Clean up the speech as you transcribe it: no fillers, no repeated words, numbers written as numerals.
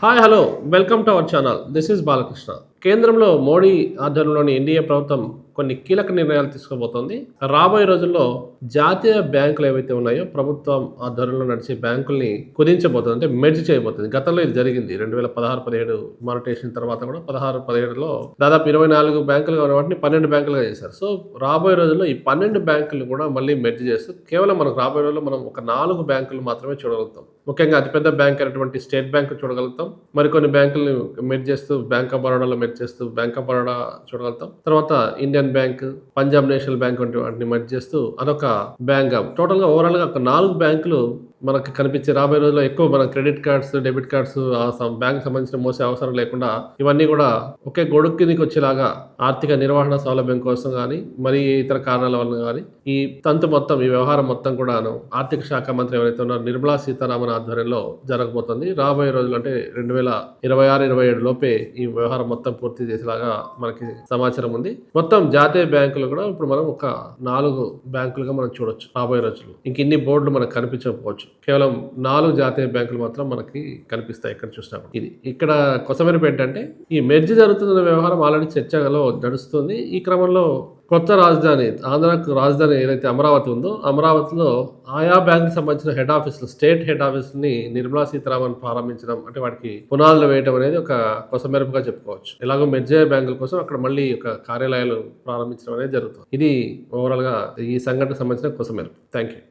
Hi hello welcome to our channel. This is Balakrishna. కేంద్రంలో మోడీ ఆధ్వర్యంలోని NDA ప్రభుత్వం కొన్ని కీలక నిర్ణయాలు తీసుకోబోతోంది. రాబోయే రోజుల్లో జాతీయ బ్యాంకులు ఏవైతే ఉన్నాయో ప్రభుత్వం ఆధ్వర్యంలో నడిచే బ్యాంకుల్ని కుదించబోతుంది, అంటే మెర్జ్ చేయబోతుంది. గతంలో ఇది జరిగింది 2016-17 మానిటేషన్ తర్వాత కూడా 16-17లో దాదాపు 24 బ్యాంకులు ఉన్న వాటిని 12 బ్యాంకులుగా చేశారు. సో రాబోయే రోజుల్లో ఈ 12 బ్యాంకులు కూడా మళ్ళీ మెర్జ్ చేస్తూ కేవలం మనకు రాబోయే రోజుల్లో మనం ఒక 4 బ్యాంకులు మాత్రమే చూడగలుగుతాం. ముఖ్యంగా అతిపెద్ద బ్యాంక్ అయినటువంటి స్టేట్ బ్యాంక్ చూడగలుగుతాం. మరికొన్ని బ్యాంకులను మెర్జ్ చేస్తూ బ్యాంక్ ఆఫ్ బరోడాలో మెర్జ్ చేస్తూ బ్యాంక్ ఆఫ్ బరోడా చూడగలుగుతాం. తర్వాత Indian bank, Punjab national bank వంటి వాటిని మెర్జ్ చేస్తూ అదొక బ్యాంక్. టోటల్ గా ఓవరాల్ గా ఒక 4 బ్యాంకులు మనకి కనిపించే రాబోయే రోజుల్లో ఎక్కువ మన credit cards, debit cards bank సంబంధించిన మోసే అవసరం లేకుండా ఇవన్నీ కూడా ఒకే గొడుగు కిందికి వచ్చేలాగా ఆర్థిక నిర్వహణ సౌలభ్యం కోసం కానీ మరి ఇతర కారణాల వల్ల కానీ ఈ తంతు మొత్తం, ఈ వ్యవహారం మొత్తం కూడాను ఆర్థిక శాఖ మంత్రి ఎవరైతే ఉన్నారో నిర్మలా సీతారామన్ ఆధ్వర్యంలో జరగబోతుంది. రాబోయే రోజులు అంటే 2026-27 లోపే ఈ వ్యవహారం మొత్తం పూర్తి చేసేలాగా మనకి సమాచారం ఉంది. మొత్తం జాతీయ బ్యాంకులు కూడా ఇప్పుడు మనం ఒక 4 బ్యాంకులుగా మనం చూడొచ్చు రాబోయే రోజులు. ఇంక ఇన్ని బోర్డులు మనకు కనిపించకపోవచ్చు. కేవలం 4 జాతీయ బ్యాంకులు మాత్రం మనకి కనిపిస్తాయి ఎక్కడ చూసినా. ఇది ఇక్కడ కొసమెరుపు ఏంటంటే ఈ మెర్జ్ జరుగుతున్న వ్యవహారం ఆల్రెడీ చర్చలో నడుస్తుంది. ఈ క్రమంలో కొత్త రాజధాని, ఆంధ్రాకు రాజధాని ఏదైతే అమరావతి ఉందో అమరావతిలో ఆయా బ్యాంకు సంబంధించిన హెడ్ ఆఫీసులు, స్టేట్ హెడ్ ఆఫీసుని నిర్మలా సీతారామన్ ప్రారంభించడం, అంటే వాటికి పునాదులు వేయడం అనేది ఒక కొసమెరుపుగా చెప్పుకోవచ్చు. ఎలాగో మెర్జ్ అయ్యే బ్యాంకుల కోసం అక్కడ మళ్ళీ ఒక కార్యాలయాలు ప్రారంభించడం అనేది జరుగుతుంది. ఇది ఓవరాల్ గా ఈ సంఘటనకు సంబంధించిన కొసమెరుపు. Thank you.